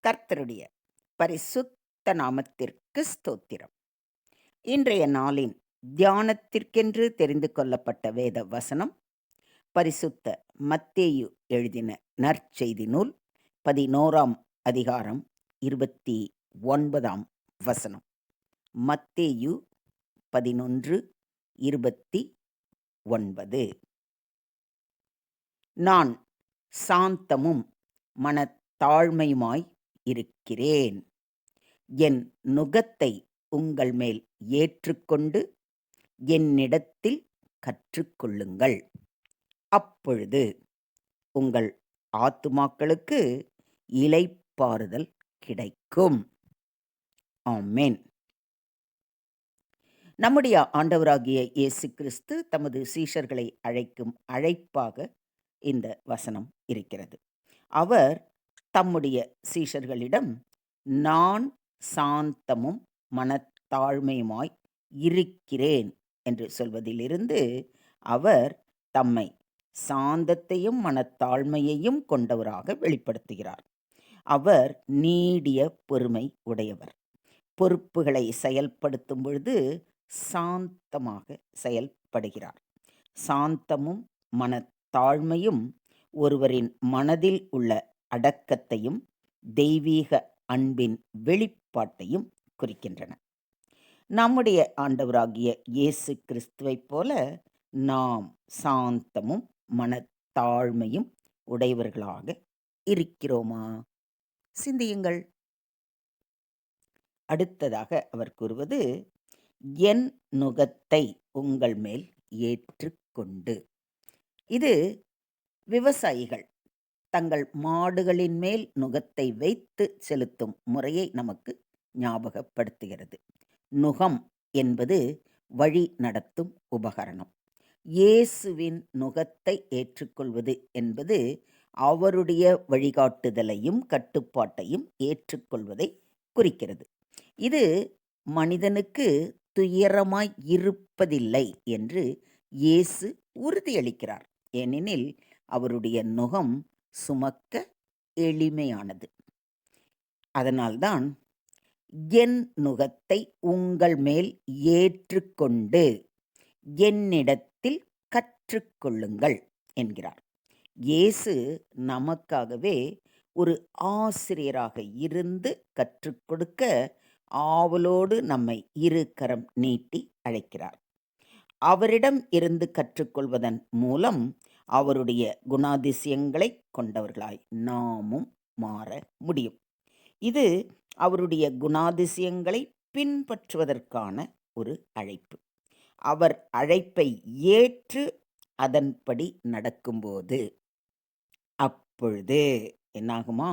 கர்த்தருடைய பரிசுத்த நாமத்திற்கு ஸ்தோத்திரம். இன்றைய நாளின் தியானத்திற்கென்று தெரிந்து கொள்ளப்பட்ட வேத வசனம் பரிசுத்த மத்தேயு எழுதின நற்செய்தி நூல் 11ஆம் அதிகாரம் 29ஆம் வசனம். மத்தேயு 11:29. நான் சாந்தமும் மனத்தாழ்மையுமாய் இருக்கிறேன். என் நுகத்தை உங்கள் மேல் ஏற்றுக்கொண்டு என்னிடத்தில் கற்றுக்கொள்ளுங்கள். அப்பொழுது உங்கள் ஆத்துமாக்களுக்கு இளைப்பாறுதல் கிடைக்கும். ஆமென். நம்முடைய ஆண்டவராகிய இயேசு கிறிஸ்து தமது சீஷர்களை அழைக்கும் அழைப்பாக இந்த வசனம் இருக்கிறது. அவர் தம்முடைய சீஷர்களிடம் நான் சாந்தமும் மனத்தாழ்மையுமாய் இருக்கிறேன் என்று சொல்வதிலிருந்து அவர் தம்மை சாந்தத்தையும் மனத்தாழ்மையையும் கொண்டவராக வெளிப்படுத்துகிறார். அவர் நீடிய பொறுமை உடையவர். பொறுப்புகளை செயல்படுத்தும் பொழுது சாந்தமாக செயல்படுகிறார். சாந்தமும் மனத்தாழ்மையும் ஒருவரின் மனதில் உள்ள அடக்கத்தையும் தெய்வீக அன்பின் வெளிப்பாட்டையும் குறிக்கின்றன. நம்முடைய ஆண்டவராகிய இயேசு கிறிஸ்துவைப் போல நாம் சாந்தமும் மனத்தாழ்மையும் உடையவர்களாக இருக்கிறோமா? சிந்தியுங்கள். அடுத்ததாக அவர் கூறுவது, என் நுகத்தை உங்கள் மேல் ஏற்றுக்கொண்டு. இது விவசாயிகள் தங்கள் மாடுகளின் மேல் நுகத்தை வைத்து செலுத்தும் முறையை நமக்கு ஞாபகப்படுத்துகிறது. நுகம் என்பது வழி நடத்தும் உபகரணம். இயேசுவின் நுகத்தை ஏற்றுக்கொள்வது என்பது அவருடைய வழிகாட்டுதலையும் கட்டுப்பாட்டையும் ஏற்றுக்கொள்வதை குறிக்கிறது. இது மனிதனுக்கு துயரமாய் இருப்பதில்லை என்று இயேசு உறுதியளிக்கிறார். ஏனெனில் அவருடைய நுகம் சுமக்க எளிமையானது. அதனால்தான் என் நுகத்தை உங்கள் மேல் ஏற்றுக்கொண்டு என்னிடத்தில் கற்றுக்கொள்ளுங்கள் என்கிறார். இயேசு நமக்காகவே ஒரு ஆசிரியராக இருந்து கற்றுக் கொடுக்க ஆவலோடு நம்மை இரு கரம் நீட்டி அழைக்கிறார். அவரிடம் இருந்து கற்றுக்கொள்வதன் மூலம் அவருடைய குணாதிசயங்களை கொண்டவர்களாய் நாமும் மாற முடியும். இது அவருடைய குணாதிசயங்களை பின்பற்றுவதற்கான ஒரு அழைப்பு. அவர் அழைப்பை ஏற்று அதன்படி நடக்கும்போது அப்பொழுது என்னாகுமா?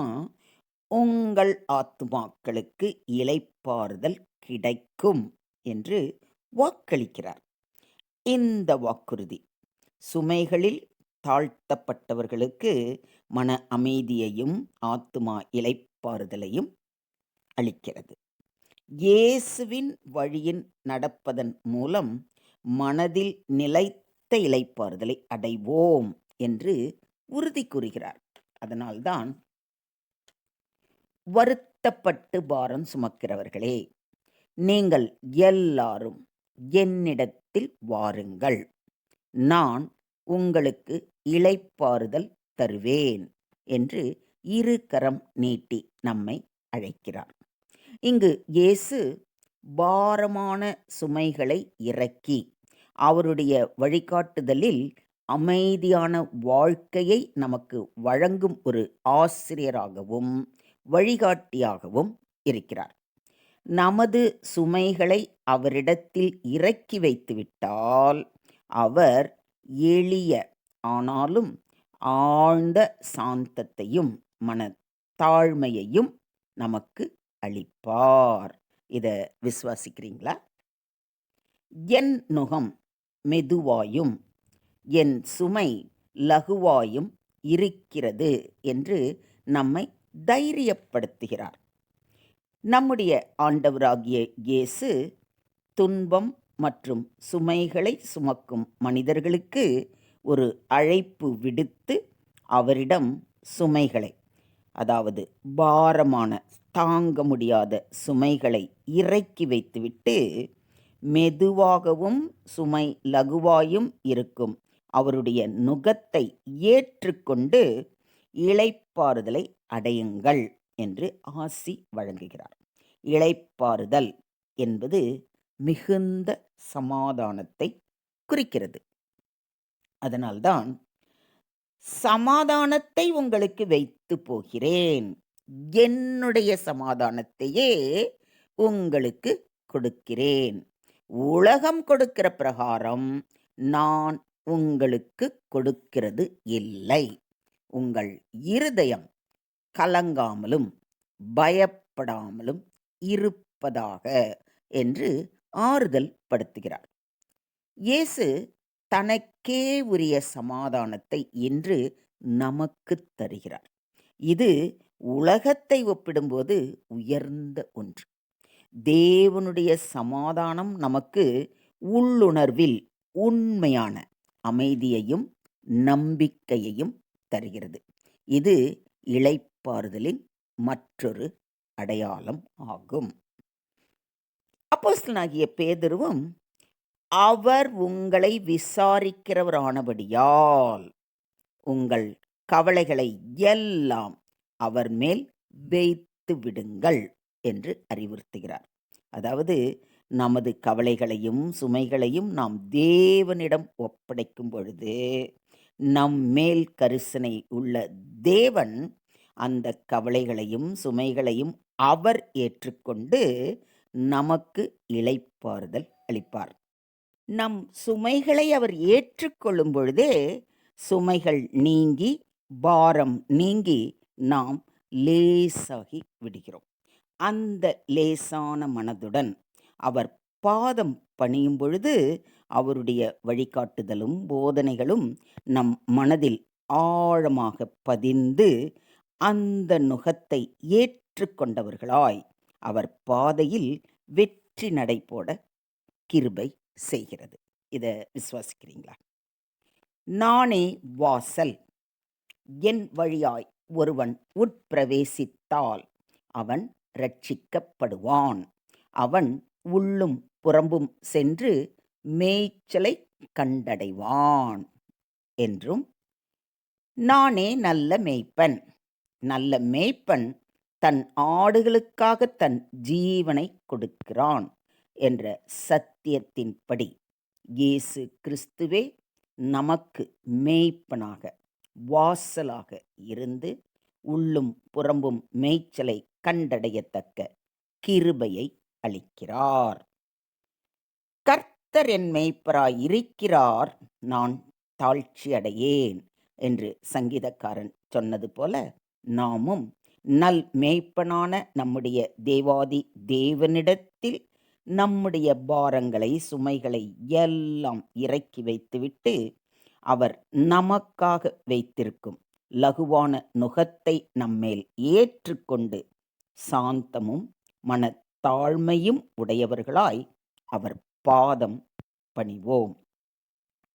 உங்கள் ஆத்துமாக்களுக்கு இளைப்பாறுதல் கிடைக்கும் என்று வாக்களிக்கிறார். இந்த வாக்குறுதி சுமைகளில் தாழ்த்தப்பட்டவர்களுக்கு மன அமைதியையும் ஆத்துமா இளைப்பாறுதலையும் அளிக்கிறது. இயேசுவின் வழியின் நடப்பதன் மூலம் மனதில் நிலைத்த இளைப்பாறுதலை அடைவோம் என்று உறுதி கூறுகிறார். அதனால்தான் வருத்தப்பட்டு பாரம் சுமக்கிறவர்களே, நீங்கள் எல்லாரும் என்னிடத்தில் வாருங்கள், நான் உங்களுக்கு இளைப்பாறுதல் தருவேன் என்று இரு கரம் நீட்டி நம்மை அழைக்கிறார். இங்கு இயேசு பாரமான சுமைகளை இறக்கி அவருடைய வழிகாட்டுதலில் அமைதியான வாழ்க்கையை நமக்கு வழங்கும் ஒரு ஆசிரியராகவும் வழிகாட்டியாகவும் இருக்கிறார். நமது சுமைகளை அவரிடத்தில் இறக்கி வைத்துவிட்டால் அவர் எளிய ஆனாலும் ஆழ்ந்த சாந்தத்தையும் மனத்தாழ்மையையும் நமக்கு அளிப்பார். இதை விசுவாசிக்கிறீங்களா? என் நுகம் மெதுவாயும் என் சுமை லகுவாயும் இருக்கிறது என்று நம்மை தைரியப்படுத்துகிறார். நம்முடைய ஆண்டவராகிய இயேசு துன்பம் மற்றும் சுமைகளை சுமக்கும் மனிதர்களுக்கு ஒரு அழைப்பு விடுத்து அவரிடம் சுமைகளை, அதாவது பாரமான தாங்க முடியாத சுமைகளை இறக்கி வைத்துவிட்டு மெதுவாகவும் சுமை லகுவாயும் இருக்கும் அவருடைய நுகத்தை ஏற்றுக்கொண்டு இளைப்பாறுதலை அடையுங்கள் என்று ஆசி வழங்குகிறார். இளைப்பாறுதல் என்பது மிகுந்த சமாதானத்தை குறிக்கிறது. அதனால்தான் சமாதானத்தை உங்களுக்கு வைத்து போகிறேன், என்னுடைய சமாதானத்தையே உங்களுக்கு கொடுக்கிறேன், உலகம் கொடுக்கிற பிரகாரம் நான் உங்களுக்கு கொடுக்கிறது இல்லை, உங்கள் இருதயம் கலங்காமலும் பயப்படாமலும் இருப்பதாக என்று ஆறுதல் படுத்துகிறார். இயேசு தனக்கே உரிய சமாதானத்தை இன்று நமக்கு தருகிறார். இது உலகத்தை ஒப்பிடும்போது உயர்ந்த ஒன்று. தேவனுடைய சமாதானம் நமக்கு உள்ளுணர்வில் உண்மையான அமைதியையும் நம்பிக்கையையும் தருகிறது. இது இளைப்பாறுதலின் மற்றொரு அடையாளம் ஆகும். அப்போஸ்தலனாகிய பேதுருவும் அவர் உங்களை விசாரிக்கிறவரானபடியால் உங்கள் கவலைகளை எல்லாம் அவர் மேல் வைத்து விடுங்கள் என்று அறிவுறுத்துகிறார். அதாவது நமது கவலைகளையும் சுமைகளையும் நாம் தேவனிடம் ஒப்படைக்கும் பொழுது நம் மேல் கரிசனை உள்ள தேவன் அந்த கவலைகளையும் சுமைகளையும் அவர் ஏற்றுக்கொண்டு நமக்கு இளைப்பாறுதல் அளிப்பார். நம் சுமைகளை அவர் ஏற்றுக்கொள்ளும் பொழுதே சுமைகள் நீங்கி பாரம் நீங்கி நாம் லேசாகி விடுகிறோம். அந்த லேசான மனதுடன் அவர் பாதம் பணியும் பொழுது அவருடைய வழிகாட்டுதலும் போதனைகளும் நம் மனதில் ஆழமாக பதிந்து அந்த நுகத்தை ஏற்றுக்கொண்டவர்களாய் அவர் பாதையில் வெற்றி நடை போட கிருபை செய்கிறது. இதை விசுவாசிக்கிறீங்களா? நானே வாசல், என் வழியாய் ஒருவன் உட்பிரவேசித்தால் அவன் ரட்சிக்கப்படுவான், அவன் உள்ளும் புறம்பும் சென்று மேய்ச்சலை கண்டடைவான் என்றும், நானே நல்ல மேய்ப்பன், நல்ல மேய்ப்பன் தன் ஆடுகளுக்காக தன் ஜீவனை கொடுக்கிறான் என்ற சத்தியத்தின்படி இயேசு கிறிஸ்துவே நமக்கு மேய்ப்பனாக வாசலாக இருந்து உள்ளும் புறம்பும் மேய்ச்சலை கண்டடையத்தக்க கிருபையை அளிக்கிறார். கர்த்தர் என் மேய்ப்பராய் இருக்கிறார், நான் தாழ்ச்சி அடையேன் என்று சங்கீதக்காரன் சொன்னது போல நாமும் நல் மேய்ப்பனான நம்முடைய தேவாதி தேவனிடத்தில் நம்முடைய பாரங்களை சுமைகளை எல்லாம் இறக்கி வைத்துவிட்டு அவர் நமக்காக வைத்திருக்கும் லகுவான நுகத்தை நம்மேல் ஏற்றுக்கொண்டு சாந்தமும் மனத்தாழ்மையும் உடையவர்களாய் அவர் பாதம் பணிவோம்.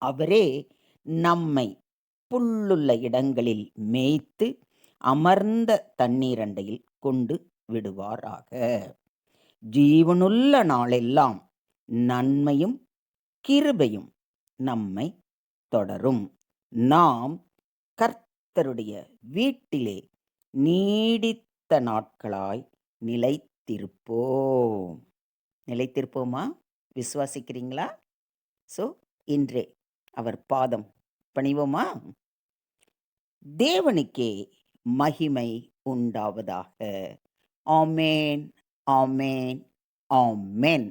அவரே நம்மை புல்லுள்ள இடங்களில் மேய்த்து அமர்ந்த தண்ணீரண்டையில் கொண்டு விடுவாராக. ஜீவனுள்ள நாளெல்லாம் நன்மையும் கிருபையும் நம்மை தொடரும். நாம் கர்த்தருடைய வீட்டிலே நீடித்த நாட்களாய் நிலைத்திருப்போம். நிலைத்திருப்போமா? விசுவாசிக்கிறீங்களா? ஸோ இன்றே அவர் பாதம் பணிவோமா? தேவனுக்கே மகிமை உண்டாவதாக. ஆமேன், ஆமேன், ஆமென்.